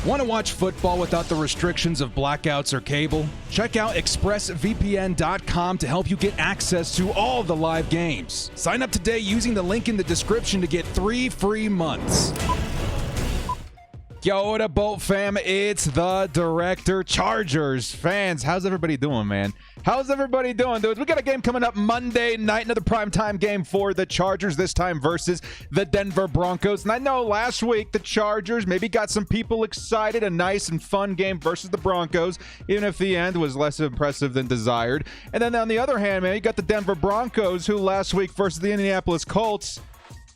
Want to watch football without the restrictions of blackouts or cable? Check out expressvpn.com to help you get access to all the live games. Sign up today using the link in the description to get 3 free months. Yo, what up, Bolt fam? It's the Director. Chargers fans, how's everybody doing, man? How's everybody doing, dudes? We got a game coming up Monday night, another primetime game for the Chargers, this time versus the Denver Broncos. And I know last week the Chargers maybe got some people excited, a nice and fun game versus the Broncos, even if the end was less impressive than desired. And then on the other hand, man, you got the Denver Broncos, who last week versus the Indianapolis Colts,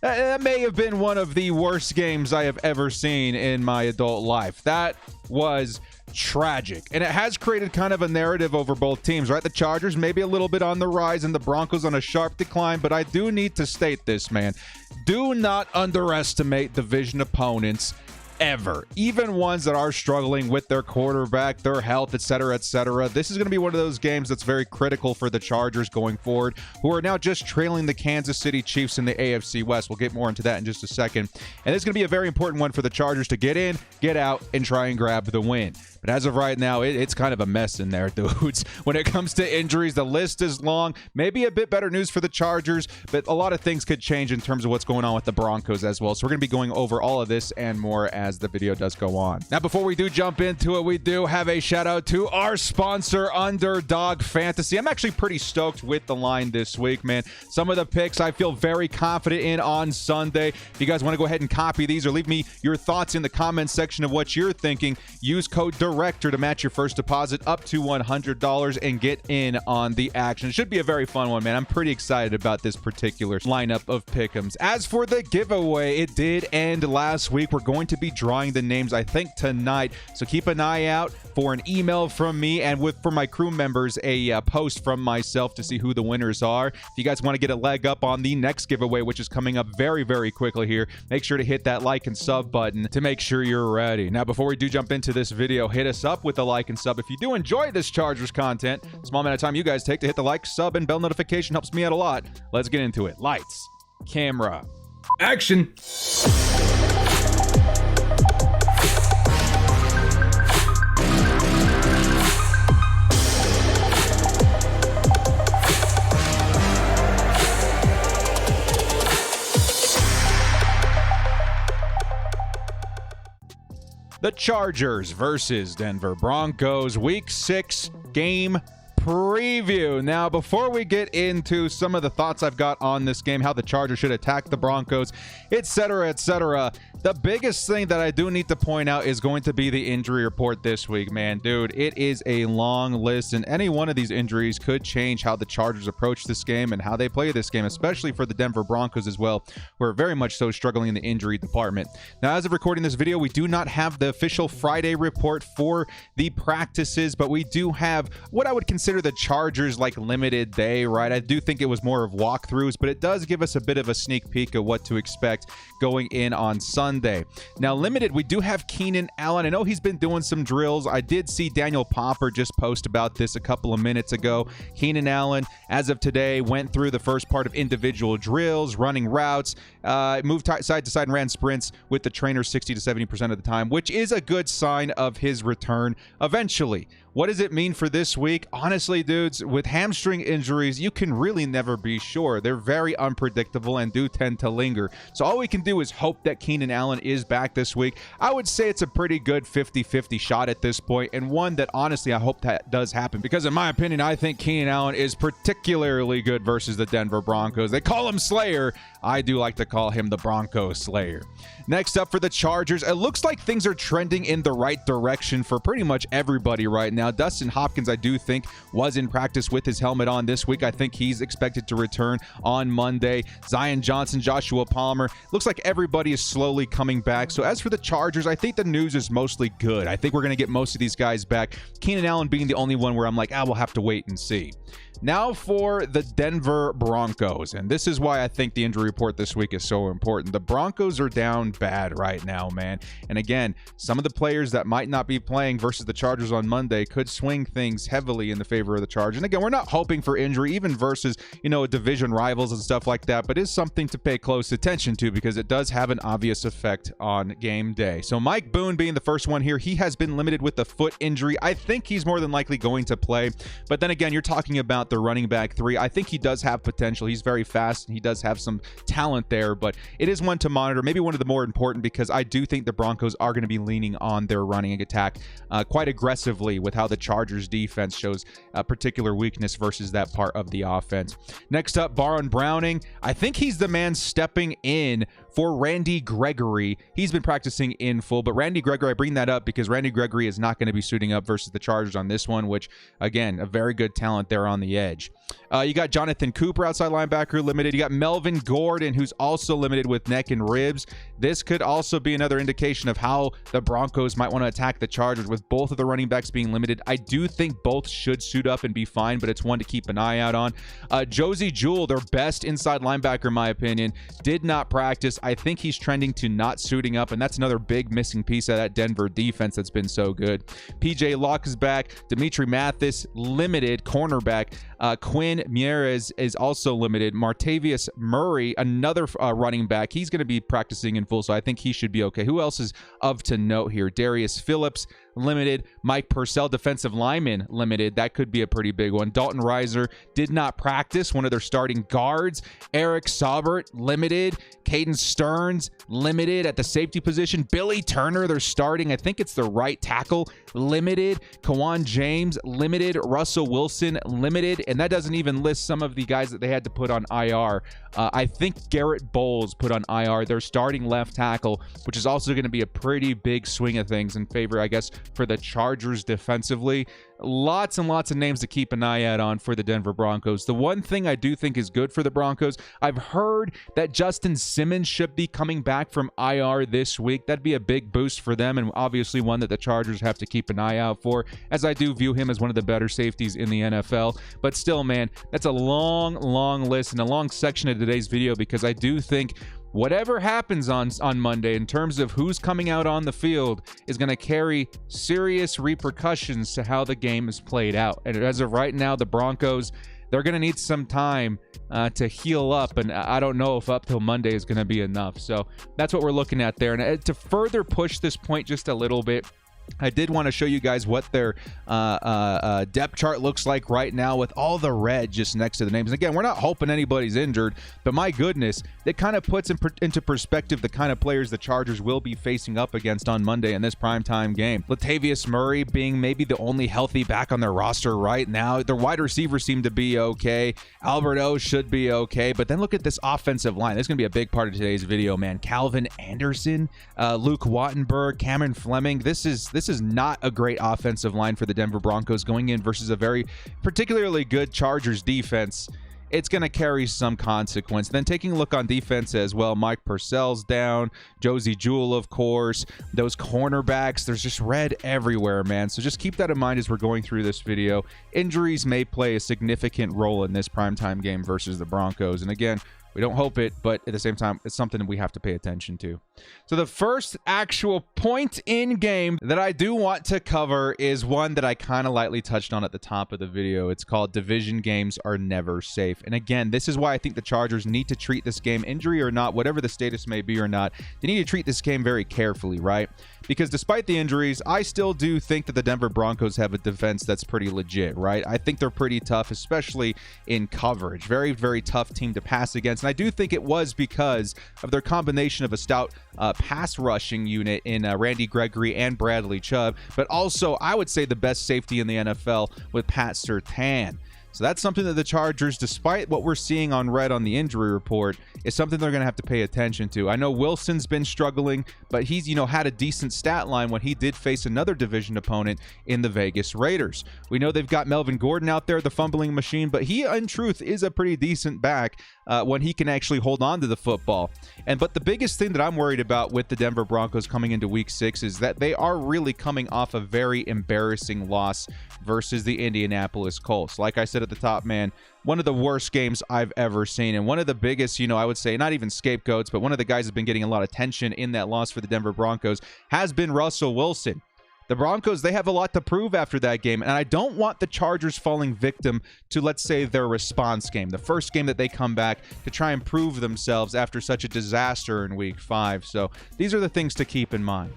that may have been one of the worst games I have ever seen in my adult life. That was tragic. And it has created kind of a narrative over both teams, right? The Chargers maybe a little bit on the rise and the Broncos on a sharp decline, but I do need to state this, man. Do not underestimate division opponents ever, even ones that are struggling with their quarterback, their health, etc., etc. This is going to be one of those games that's very critical for the Chargers going forward, who are now just trailing the Kansas City Chiefs in the AFC West. We'll get more into that in just a second. And it's going to be a very important one for the Chargers to get in, get out, and try and grab the win. But as of right now, it's kind of a mess in there, dudes. When it comes to injuries, the list is long. Maybe a bit better news for the Chargers, but a lot of things could change in terms of what's going on with the Broncos as well. So we're going to be going over all of this and more as the video does go on. Now, before we do jump into it, we do have a shout out to our sponsor, Underdog Fantasy. I'm actually pretty stoked with the line this week, man. Some of the picks I feel very confident in on Sunday. If you guys want to go ahead and copy these or leave me your thoughts in the comments section of what you're thinking, use code Director to match your first deposit up to $100 and get in on the action. It should be a very fun one, man. I'm pretty excited about this particular lineup of pick'ems. As for the giveaway, it did end last week. We're going to be drawing the names, I think, tonight. So keep an eye out for an email from me and for my crew members, a post from myself to see who the winners are. If you guys want to get a leg up on the next giveaway, which is coming up very, very quickly here, make sure to hit that like and sub button to make sure you're ready. Now, before we do jump into this video, hit us up with a like and sub. If you do enjoy this Chargers content, small amount of time you guys take to hit the like, sub, and bell notification helps me out a lot. Let's get into it. Lights, camera, action. The Chargers versus Denver Broncos, Week 6 game preview. Now, before we get into some of the thoughts I've got on this game, how the Chargers should attack the Broncos, etc., etc., the biggest thing that I do need to point out is going to be the injury report this week, man. Dude, it is a long list, and any one of these injuries could change how the Chargers approach this game and how they play this game, especially for the Denver Broncos as well, who are very much so struggling in the injury department. Now, as of recording this video, we do not have the official Friday report for the practices, but we do have what I would consider the Chargers like limited day, right? I do think it was more of walkthroughs, but it does give us a bit of a sneak peek of what to expect going in on Sunday. Now, limited, we do have Keenan Allen. I know he's been doing some drills. I did see Daniel Popper just post about this a couple of minutes ago. Keenan Allen, as of today, went through the first part of individual drills, running routes, moved side to side and ran sprints with the trainer 60 to 70% of the time, which is a good sign of his return eventually. What does it mean for this week? Honestly, dudes, with hamstring injuries, you can really never be sure. They're very unpredictable and do tend to linger. So all we can do is hope that Keenan Allen is back this week. I would say it's a pretty good 50-50 shot at this point, and one that honestly I hope that does happen, because in my opinion, I think Keenan Allen is particularly good versus the Denver Broncos. They call him Slayer. I do like to call him the Bronco Slayer. Next up for the Chargers, it looks like things are trending in the right direction for pretty much everybody right now. Dustin Hopkins, I do think, was in practice with his helmet on this week. I think he's expected to return on Monday. Zion Johnson, Joshua Palmer, looks like everybody is slowly coming back. So as for the Chargers, I think the news is mostly good. I think we're going to get most of these guys back. Keenan Allen being the only one where I'm like, we'll have to wait and see. Now for the Denver Broncos, and this is why I think the injury report this week is so important. The Broncos are down bad right now, man. And again, some of the players that might not be playing versus the Chargers on Monday could swing things heavily in the favor of the Chargers. And again, we're not hoping for injury, even versus, division rivals and stuff like that, but it's something to pay close attention to because it does have an obvious effect on game day. So Mike Boone being the first one here, he has been limited with a foot injury. I think he's more than likely going to play, but then again, you're talking about the running back 3. I think he does have potential. He's very fast and he does have some talent there, but it is one to monitor, maybe one of the more important, because I do think the Broncos are going to be leaning on their running attack quite aggressively with how the Chargers defense shows a particular weakness versus that part of the offense. Next up, Baron Browning. I think he's the man stepping in for Randy Gregory. He's been practicing in full, but Randy Gregory, I bring that up because Randy Gregory is not going to be suiting up versus the Chargers on this one, which, again, a very good talent there on the edge. You got Jonathan Cooper, outside linebacker, limited. You got Melvin Gordon, who's also limited with neck and ribs. This could also be another indication of how the Broncos might want to attack the Chargers with both of the running backs being limited. I do think both should suit up and be fine, but it's one to keep an eye out on. Josey Jewell, their best inside linebacker, in my opinion, did not practice. I think he's trending to not suiting up, and that's another big missing piece of that Denver defense that's been so good. PJ Locke is back. Dimitri Mathis, limited cornerback. Quinn Mieres is also limited. Martavius Murray, another running back, he's going to be practicing in full, so I think he should be okay. Who else is of to note here? Darius Phillips, limited. Mike Purcell, defensive lineman, limited. That could be a pretty big one. Dalton Reiser did not practice, one of their starting guards. Eric Saubert, limited. Caden Stearns, limited at the safety position. Billy Turner, they're starting, I think it's the right tackle, limited. Kawan James, limited. Russell Wilson, limited. And that doesn't even list some of the guys that they had to put on IR. I think Garrett Bowles put on IR, their starting left tackle, which is also going to be a pretty big swing of things in favor, I guess, for the Chargers defensively. Lots and lots of names to keep an eye out on for the Denver Broncos. The one thing I do think is good for the Broncos, I've heard that Justin Simmons should be coming back from IR this week. That'd be a big boost for them, and obviously one that the Chargers have to keep an eye out for, as I do view him as one of the better safeties in the NFL. But still, man, that's a long list and a long section of today's video, because I do think whatever happens on Monday in terms of who's coming out on the field is going to carry serious repercussions to how the game is played out. And as of right now, the Broncos, they're going to need some time to heal up, and I don't know if up till Monday is going to be enough. So that's what we're looking at there. And to further push this point just a little bit, I did want to show you guys what their depth chart looks like right now with all the red just next to the names. And again, we're not hoping anybody's injured, but my goodness, it kind of puts into perspective the kind of players the Chargers will be facing up against on Monday in this primetime game. Latavius Murray being maybe the only healthy back on their roster right now. Their wide receivers seem to be okay. Albert O should be okay, but then look at this offensive line. This is going to be a big part of today's video, man. Calvin Anderson, Luke Wattenberg, Cameron Fleming. This is not a great offensive line for the Denver Broncos going in versus a very particularly good Chargers defense. It's going to carry some consequence. Then taking a look on defense as well, Mike Purcell's down, Josey Jewell, of course. Those cornerbacks, there's just red everywhere, man. So just keep that in mind as we're going through this video. Injuries may play a significant role in this primetime game versus the Broncos. And again, we don't hope it, but at the same time, it's something we have to pay attention to. So the first actual point in game that I do want to cover is one that I kind of lightly touched on at the top of the video. It's called division games are never safe. And again, this is why I think the Chargers need to treat this game, injury or not, whatever the status may be or not, they need to treat this game very carefully, right? Because despite the injuries, I still do think that the Denver Broncos have a defense that's pretty legit, right? I think they're pretty tough, especially in coverage. Very, very tough team to pass against. And I do think it was because of their combination of a stout pass rushing unit in Randy Gregory and Bradley Chubb, but also I would say the best safety in the NFL with Pat Surtain. So that's something that the Chargers, despite what we're seeing on red on the injury report, is something they're going to have to pay attention to. I know Wilson's been struggling, but he's, had a decent stat line when he did face another division opponent in the Vegas Raiders. We know they've got Melvin Gordon out there, the fumbling machine, but he, in truth, is a pretty decent back when he can actually hold on to the football. But the biggest thing that I'm worried about with the Denver Broncos coming into Week 6 is that they are really coming off a very embarrassing loss versus the Indianapolis Colts. Like I said at the top, man, one of the worst games I've ever seen, and one of the biggest, I would say, not even scapegoats, but one of the guys who's been getting a lot of attention in that loss for the Denver Broncos has been Russell Wilson. The Broncos, they have a lot to prove after that game, and I don't want the Chargers falling victim to, let's say, their response game, the first game that they come back to try and prove themselves after such a disaster in Week 5. So these are the things to keep in mind.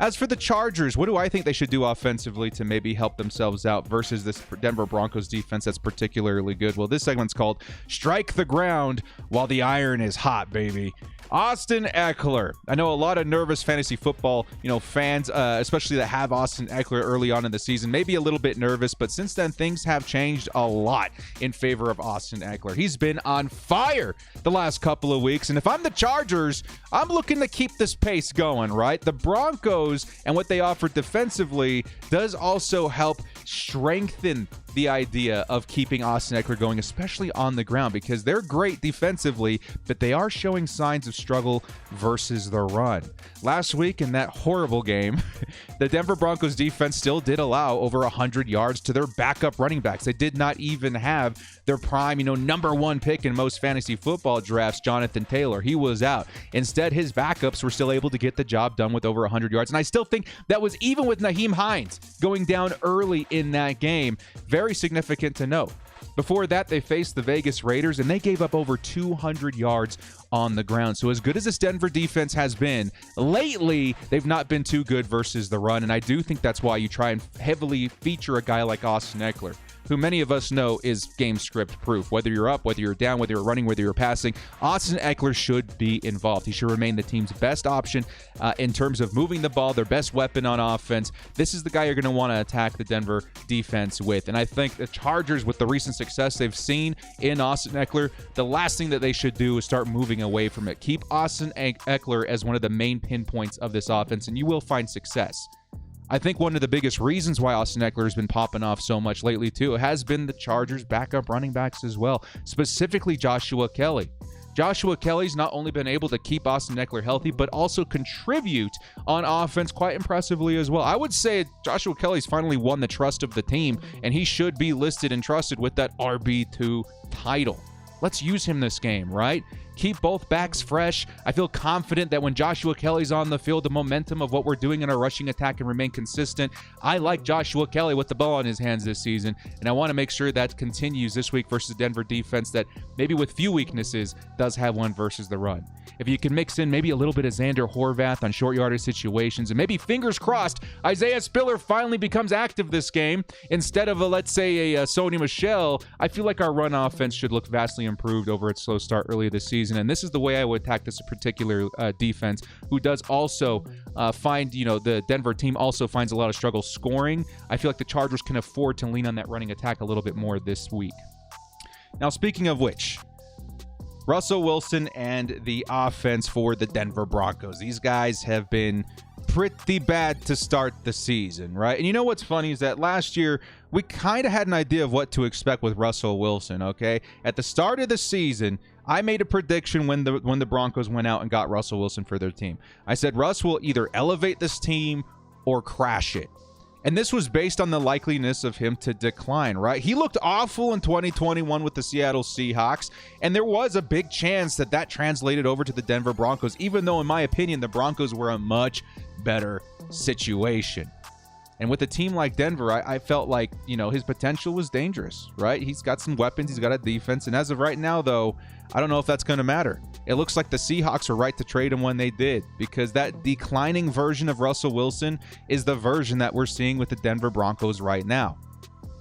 As for the Chargers, what do I think they should do offensively to maybe help themselves out versus this Denver Broncos defense that's particularly good? Well, this segment's called Strike the Ground While the Iron is Hot, baby. Austin Eckler. I know a lot of nervous fantasy football, fans, especially that have Austin Eckler early on in the season, maybe a little bit nervous, but since then things have changed a lot in favor of Austin Eckler. He's been on fire the last couple of weeks, and if I'm the Chargers, I'm looking to keep this pace going, right? The Broncos and what they offer defensively does also help strengthen the idea of keeping Austin Eckler going, especially on the ground, because they're great defensively, but they are showing signs of struggle versus the run. Last week in that horrible game, the Denver Broncos defense still did allow over 100 yards to their backup running backs. They did not even have their prime, number one pick in most fantasy football drafts, Jonathan Taylor. He was out. Instead, his backups were still able to get the job done with over 100 yards. And I still think that was even with Nyheim Hines going down early in that game. Very significant to note. Before that, they faced the Vegas Raiders, and they gave up over 200 yards on the ground. So as good as this Denver defense has been, lately, they've not been too good versus the run, and I do think that's why you try and heavily feature a guy like Austin Eckler, who many of us know is game script proof. Whether you're up, whether you're down, whether you're running, whether you're passing, Austin Eckler should be involved. He should remain the team's best option in terms of moving the ball, their best weapon on offense. This is the guy you're going to want to attack the Denver defense with. And I think the Chargers, with the recent success they've seen in Austin Eckler, the last thing that they should do is start moving away from it. Keep Austin Eckler as one of the main pinpoints of this offense, and you will find success. I think one of the biggest reasons why Austin Eckler has been popping off so much lately, too, has been the Chargers' backup running backs as well, specifically Joshua Kelly. Joshua Kelly's not only been able to keep Austin Eckler healthy, but also contribute on offense quite impressively as well. I would say Joshua Kelly's finally won the trust of the team, and he should be listed and trusted with that RB2 title. Let's use him this game, right? Keep both backs fresh. I feel confident that when Joshua Kelly's on the field, the momentum of what we're doing in our rushing attack can remain consistent. I like Joshua Kelly with the ball in his hands this season, and I want to make sure that continues this week versus Denver defense that maybe with few weaknesses does have one versus the run. If you can mix in maybe a little bit of Xander Horvath on short yardage situations, and maybe fingers crossed, Isaiah Spiller finally becomes active this game instead of let's say a Sony Michel, I feel like our run offense should look vastly improved over its slow start earlier this season. And this is the way I would attack this particular defense, who does also find, the Denver team also finds a lot of struggle scoring. I feel like the Chargers can afford to lean on that running attack a little bit more this week. Now, speaking of which, Russell Wilson and the offense for the Denver Broncos. These guys have been pretty bad to start the season, right? And you know what's funny is that last year, we kind of had an idea of what to expect with Russell Wilson, okay? At the start of the season, I made a prediction when the Broncos went out and got Russell Wilson for their team. I said Russ will either elevate this team or crash it. And this was based on the likeliness of him to decline, right? He looked awful in 2021 with the Seattle Seahawks, and there was a big chance that that translated over to the Denver Broncos, even though, in my opinion, the Broncos were a much better situation. And with a team like Denver, I felt like, his potential was dangerous, right? He's got some weapons. He's got a defense. And as of right now, though, I don't know if that's going to matter. It looks like the Seahawks were right to trade him when they did, because that declining version of Russell Wilson is the version that we're seeing with the Denver Broncos right now.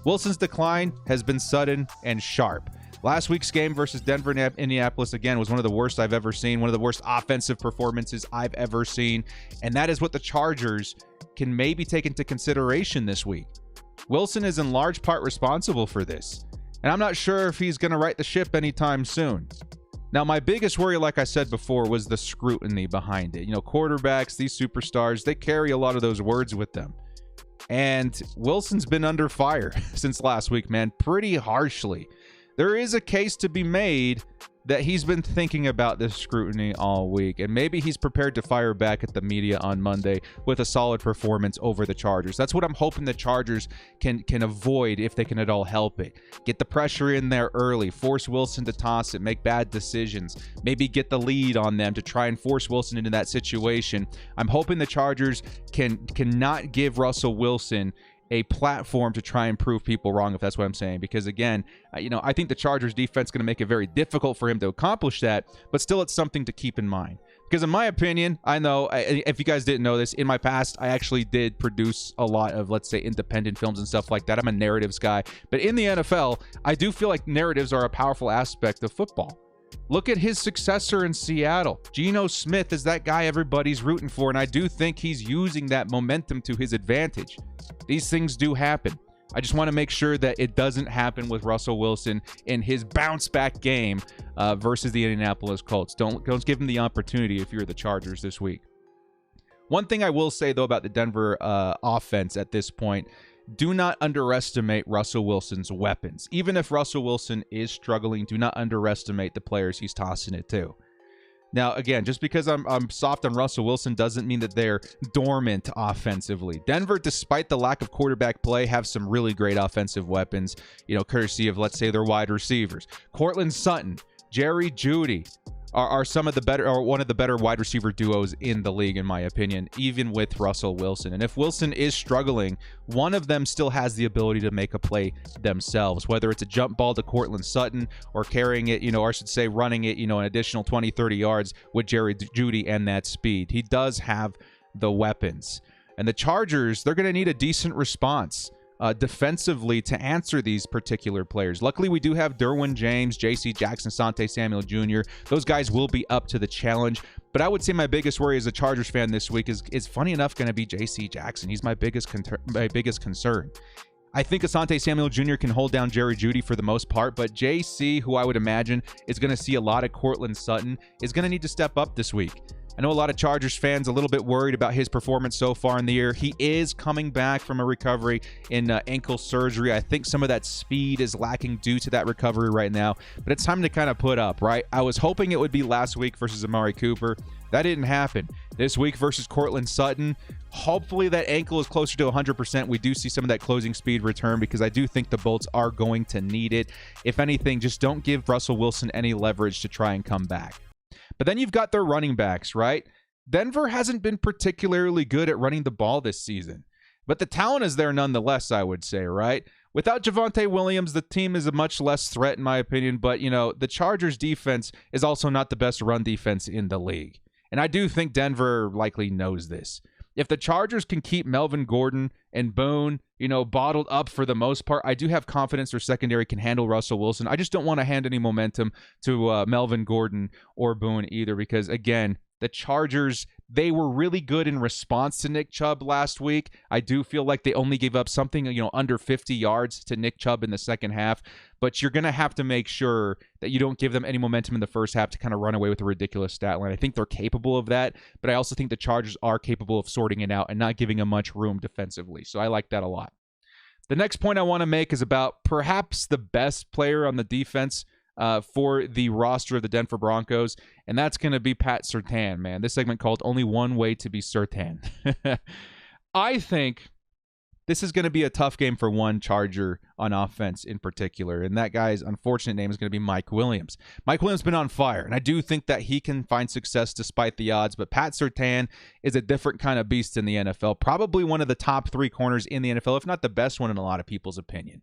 Wilson's decline has been sudden and sharp. Last week's game versus Denver and Indianapolis, again, was one of the worst I've ever seen, one of the worst offensive performances I've ever seen, and that is what the Chargers can maybe take into consideration this week. Wilson is in large part responsible for this, and I'm not sure if he's going to right the ship anytime soon. Now, my biggest worry, like I said before, was the scrutiny behind it. Quarterbacks, these superstars, they carry a lot of those words with them. And Wilson's been under fire since last week, man, pretty harshly. there is a case to be made that he's been thinking about this scrutiny all week, and maybe he's prepared to fire back at the media on Monday with a solid performance over the Chargers. That's what I'm hoping the Chargers can avoid if they can at all help it. Get the pressure in there early, force Wilson to toss it, make bad decisions, maybe get the lead on them to try and force Wilson into that situation. I'm hoping the Chargers cannot give Russell Wilson a platform to try and prove people wrong, if that's what I'm saying. Because again, I think the Chargers defense is going to make it very difficult for him to accomplish that, but still it's something to keep in mind. Because in my opinion, I know, if you guys didn't know this, in my past, I actually did produce a lot of, let's say, independent films and stuff like that. I'm a narratives guy. But in the NFL, I do feel like narratives are a powerful aspect of football. Look at his successor in Seattle. Geno Smith is that guy everybody's rooting for, and I do think he's using that momentum to his advantage. These things do happen. I just want to make sure that it doesn't happen with Russell Wilson in his bounce-back game versus the Indianapolis Colts. Don't give him the opportunity if you're the Chargers this week. One thing I will say, though, about the Denver offense at this point, do not underestimate Russell Wilson's weapons. Even if Russell Wilson is struggling, do not underestimate the players he's tossing it to. Now, again, just because I'm soft on Russell Wilson doesn't mean that they're dormant offensively. Denver, despite the lack of quarterback play, have some really great offensive weapons, courtesy of, let's say, their wide receivers. Courtland Sutton, Jerry Jeudy are some of the better, or one of the better wide receiver duos in the league, in my opinion, even with Russell Wilson. And if Wilson is struggling, one of them still has the ability to make a play themselves, whether it's a jump ball to Courtland Sutton or carrying it, or I should say running it, an additional 20, 30 yards with Jerry Jeudy and that speed. He does have the weapons. And the Chargers, they're going to need a decent response defensively to answer these particular players. Luckily, we do have Derwin James, J.C. Jackson, Asante Samuel Jr. Those guys will be up to the challenge. But I would say my biggest worry as a Chargers fan this week is funny enough going to be J.C. Jackson. He's my biggest concern. I think Asante Samuel Jr. can hold down Jerry Jeudy for the most part, but J.C., who I would imagine is going to see a lot of Courtland Sutton, is going to need to step up this week. I know a lot of Chargers fans a little bit worried about his performance so far in the year. He is coming back from a recovery in ankle surgery. I think some of that speed is lacking due to that recovery right now, but it's time to kind of put up, right? I was hoping it would be last week versus Amari Cooper. That didn't happen. This week versus Courtland Sutton, hopefully that ankle is closer to 100%. We do see some of that closing speed return because I do think the Bolts are going to need it. If anything, just don't give Russell Wilson any leverage to try and come back. But then you've got their running backs, right? Denver hasn't been particularly good at running the ball this season, but the talent is there nonetheless, I would say, right? Without Javonte Williams, the team is a much less threat, in my opinion, but, the Chargers defense is also not the best run defense in the league. And I do think Denver likely knows this. If the Chargers can keep Melvin Gordon and Boone, bottled up for the most part, I do have confidence their secondary can handle Russell Wilson. I just don't want to hand any momentum to Melvin Gordon or Boone either because, again, the Chargers, they were really good in response to Nick Chubb last week. I do feel like they only gave up something, under 50 yards to Nick Chubb in the second half. But you're going to have to make sure that you don't give them any momentum in the first half to kind of run away with a ridiculous stat line. I think they're capable of that, but I also think the Chargers are capable of sorting it out and not giving them much room defensively. So I like that a lot. The next point I want to make is about perhaps the best player on the defense for the roster of the Denver Broncos, and that's going to be Pat Surtain, man. This segment called Only One Way to Be Surtain. I think this is going to be a tough game for one Charger on offense in particular, and that guy's unfortunate name is going to be Mike Williams. Mike Williams has been on fire, and I do think that he can find success despite the odds, but Pat Surtain is a different kind of beast in the NFL, probably one of the top 3 corners in the NFL, if not the best one in a lot of people's opinion.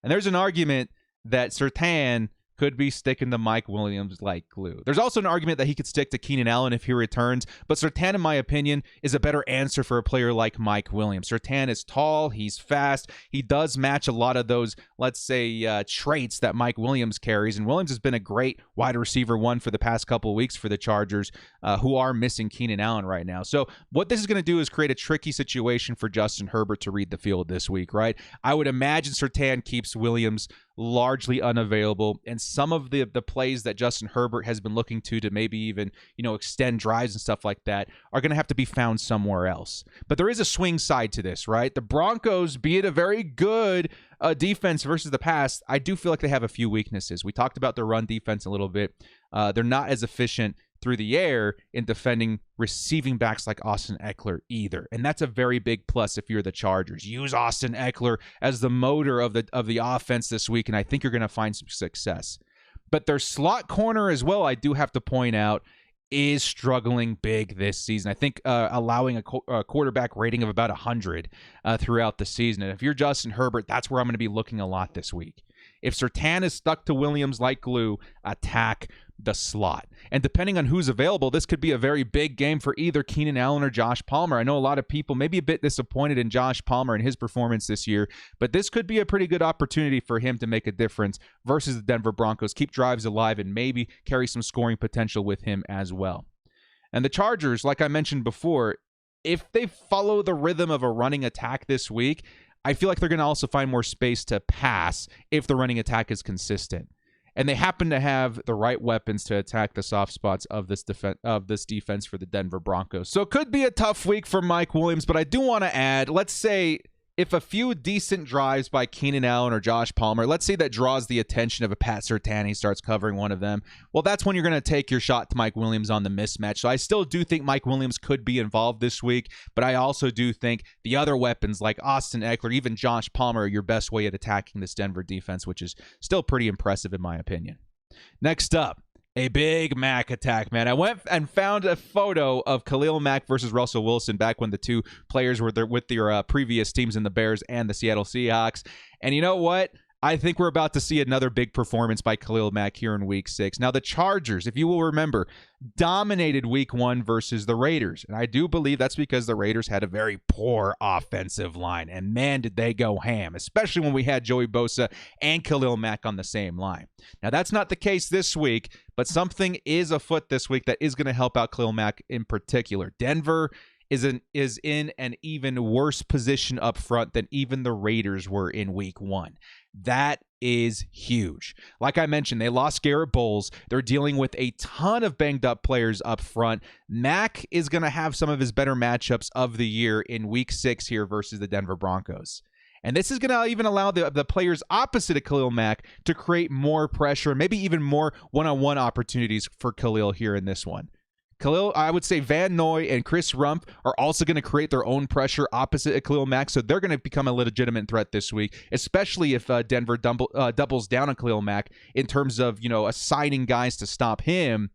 And there's an argument that Surtain could be sticking to Mike Williams like glue. There's also an argument that he could stick to Keenan Allen if he returns, but Surtain, in my opinion, is a better answer for a player like Mike Williams. Surtain is tall, he's fast, he does match a lot of those, let's say, traits that Mike Williams carries, and Williams has been a great wide receiver one for the past couple of weeks for the Chargers, who are missing Keenan Allen right now. So what this is going to do is create a tricky situation for Justin Herbert to read the field this week, right? I would imagine Surtain keeps Williams largely unavailable and some of the plays that Justin Herbert has been looking to maybe even, extend drives and stuff like that are going to have to be found somewhere else. But there is a swing side to this, right? The Broncos, be it a very good defense versus the pass, I do feel like they have a few weaknesses. We talked about their run defense a little bit. They're not as efficient through the air in defending receiving backs like Austin Eckler either. And that's a very big plus if you're the Chargers. Use Austin Eckler as the motor of the offense this week, and I think you're going to find some success. But their slot corner as well, I do have to point out, is struggling big this season. I think allowing a quarterback rating of about 100 throughout the season. And if you're Justin Herbert, that's where I'm going to be looking a lot this week. If Surtain is stuck to Williams like glue, attack the slot. And depending on who's available, this could be a very big game for either Keenan Allen or Josh Palmer. I know a lot of people may be a bit disappointed in Josh Palmer and his performance this year, but this could be a pretty good opportunity for him to make a difference versus the Denver Broncos, keep drives alive, and maybe carry some scoring potential with him as well. And the Chargers, like I mentioned before, if they follow the rhythm of a running attack this week, I feel like they're going to also find more space to pass if the running attack is consistent. And they happen to have the right weapons to attack the soft spots of this defense for the Denver Broncos. So it could be a tough week for Mike Williams, but I do want to add, let's say if a few decent drives by Keenan Allen or Josh Palmer, let's say that draws the attention of a Pat Surtain, he starts covering one of them, well, that's when you're going to take your shot to Mike Williams on the mismatch. So I still do think Mike Williams could be involved this week, but I also do think the other weapons like Austin Eckler, even Josh Palmer, are your best way at attacking this Denver defense, which is still pretty impressive in my opinion. Next up, a big Mack attack, man. I went and found a photo of Khalil Mack versus Russell Wilson back when the two players were there with their previous teams in the Bears and the Seattle Seahawks. And you know what? I think we're about to see another big performance by Khalil Mack here in Week 6. Now, the Chargers, if you will remember, dominated Week 1 versus the Raiders. And I do believe that's because the Raiders had a very poor offensive line. And man, did they go ham, especially when we had Joey Bosa and Khalil Mack on the same line. Now, that's not the case this week, but something is afoot this week that is going to help out Khalil Mack in particular. Denver is in an even worse position up front than even the Raiders were in Week 1. That is huge. Like I mentioned, they lost Garrett Bowles. They're dealing with a ton of banged up players up front. Mack is going to have some of his better matchups of the year in Week 6 here versus the Denver Broncos. And this is going to even allow the players opposite of Khalil Mack to create more pressure, maybe even more one-on-one opportunities for Khalil here in this one. Khalil, I would say Van Noy and Chris Rumph are also going to create their own pressure opposite of Khalil Mack, so they're going to become a legitimate threat this week, especially if Denver doubles down on Khalil Mack in terms of, assigning guys to stop him.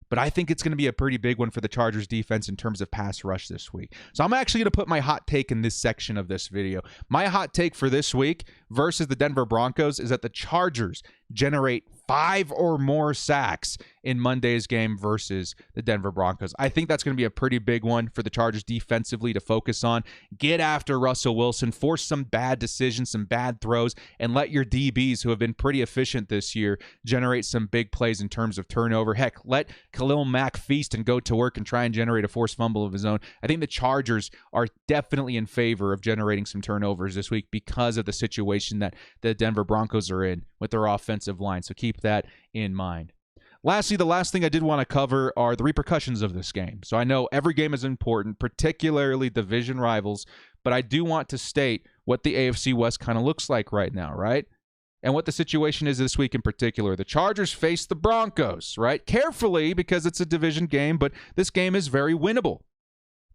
But I think it's going to be a pretty big one for the Chargers defense in terms of pass rush this week. So I'm actually going to put my hot take in this section of this video. My hot take for this week versus the Denver Broncos is that the Chargers generate 5 or more sacks in Monday's game versus the Denver Broncos. I think that's going to be a pretty big one for the Chargers defensively to focus on. Get after Russell Wilson, force some bad decisions, some bad throws, and let your DBs, who have been pretty efficient this year, generate some big plays in terms of turnover. Heck, let Khalil Mack feast and go to work and try and generate a forced fumble of his own. I think the Chargers are definitely in favor of generating some turnovers this week because of the situation that the Denver Broncos are in with their offensive line. So keep that in mind. Lastly, the last thing I did want to cover are the repercussions of this game. So I know every game is important, particularly division rivals, but I do want to state what the AFC West kind of looks like right now, right? And what the situation is this week in particular. The Chargers face the Broncos, right? Carefully, because it's a division game, but this game is very winnable.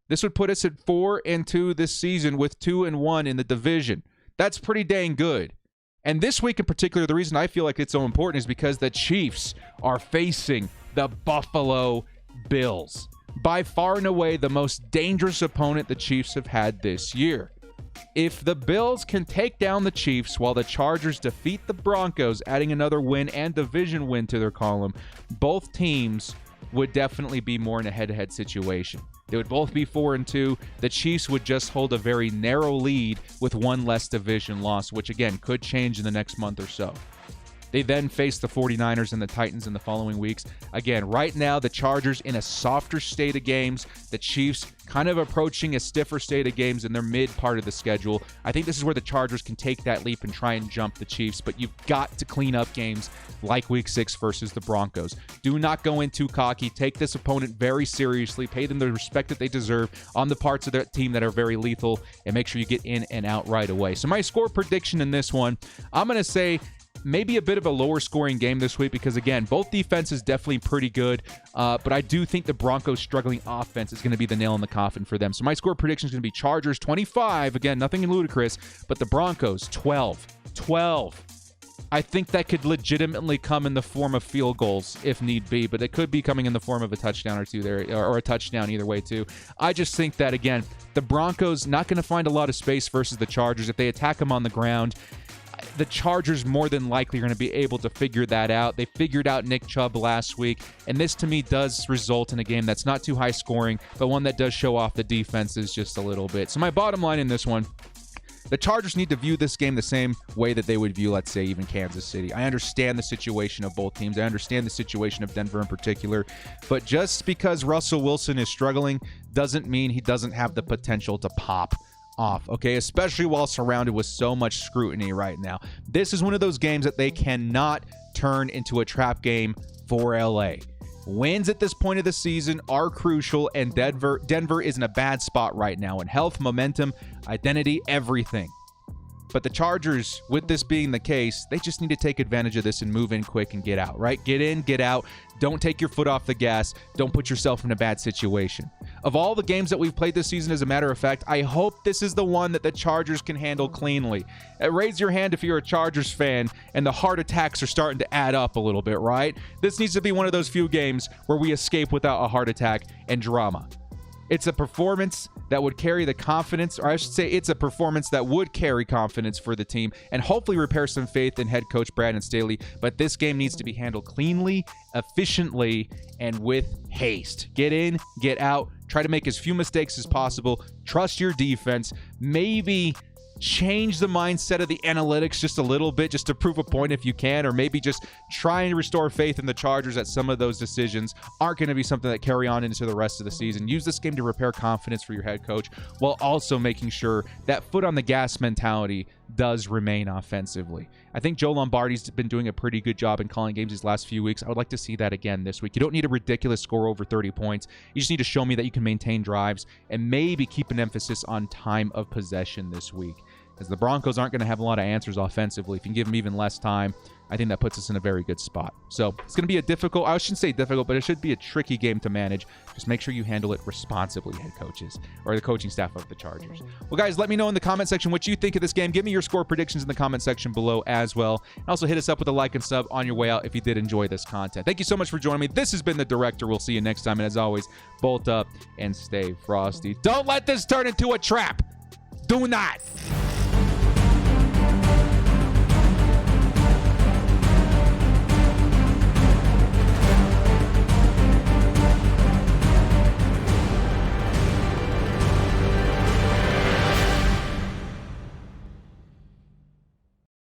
This would put us at 4-2 this season with 2-1 in the division. That's pretty dang good. And this week in particular, the reason I feel like it's so important is because the Chiefs are facing the Buffalo Bills. By far and away the most dangerous opponent the Chiefs have had this year. If the Bills can take down the Chiefs while the Chargers defeat the Broncos, adding another win and division win to their column, both teams would definitely be more in a head-to-head situation. They would both be 4-2. The Chiefs would just hold a very narrow lead with one less division loss, which again could change in the next month or so. They then face the 49ers and the Titans in the following weeks. Again, right now, the Chargers in a softer state of games. The Chiefs kind of approaching a stiffer state of games in their mid part of the schedule. I think this is where the Chargers can take that leap and try and jump the Chiefs, but you've got to clean up games like Week 6 versus the Broncos. Do not go in too cocky. Take this opponent very seriously. Pay them the respect that they deserve on the parts of their team that are very lethal, and make sure you get in and out right away. So my score prediction in this one, I'm going to say maybe a bit of a lower scoring game this week because, again, both defenses definitely pretty good, but I do think the Broncos' struggling offense is going to be the nail in the coffin for them. So my score prediction is going to be Chargers 25. Again, nothing ludicrous, but the Broncos 12. I think that could legitimately come in the form of field goals if need be, but it could be coming in the form of a touchdown or two there, or a touchdown either way too. I just think that, again, the Broncos not going to find a lot of space versus the Chargers. If they attack them on the ground, the Chargers more than likely are going to be able to figure that out. They figured out Nick Chubb last week, and this to me does result in a game that's not too high scoring, but one that does show off the defenses just a little bit. So my bottom line in this one, the Chargers need to view this game the same way that they would view, let's say, even Kansas City. I understand the situation of both teams. I understand the situation of Denver in particular. But just because Russell Wilson is struggling doesn't mean he doesn't have the potential to pop off, okay? Especially while surrounded with so much scrutiny right now. This is one of those games that they cannot turn into a trap game for LA. Wins at this point of the season are crucial, and Denver is in a bad spot right now in health, momentum, identity, everything. But the Chargers, with this being the case, they just need to take advantage of this and move in quick and get out, right? Get in, get out. Don't take your foot off the gas. Don't put yourself in a bad situation. Of all the games that we've played this season, as a matter of fact, I hope this is the one that the Chargers can handle cleanly. Raise your hand if you're a Chargers fan and the heart attacks are starting to add up a little bit, right? This needs to be one of those few games where we escape without a heart attack and drama. It's a performance that would carry the confidence, or I should say it's a performance that would carry confidence for the team and hopefully repair some faith in head coach Brandon Staley. But this game needs to be handled cleanly, efficiently, and with haste. Get in, get out, try to make as few mistakes as possible, trust your defense, maybe change the mindset of the analytics just a little bit just to prove a point if you can, or maybe just try and restore faith in the Chargers that some of those decisions aren't going to be something that carry on into the rest of the season. Use this game to repair confidence for your head coach while also making sure that foot on the gas mentality does remain offensively. I think Joe Lombardi's been doing a pretty good job in calling games these last few weeks. I would like to see that again this week. You don't need a ridiculous score over 30 points. You just need to show me that you can maintain drives and maybe keep an emphasis on time of possession this week, because the Broncos aren't going to have a lot of answers offensively. If you can give them even less time, I think that puts us in a very good spot. So it's going to be a difficult, I shouldn't say difficult, but it should be a tricky game to manage. Just make sure you handle it responsibly, head coaches, or the coaching staff of the Chargers. Well, guys, let me know in the comment section what you think of this game. Give me your score predictions in the comment section below as well. And also hit us up with a like and sub on your way out if you did enjoy this content. Thank you so much for joining me. This has been The Director. We'll see you next time. And as always, bolt up and stay frosty. Don't let this turn into a trap. Do not.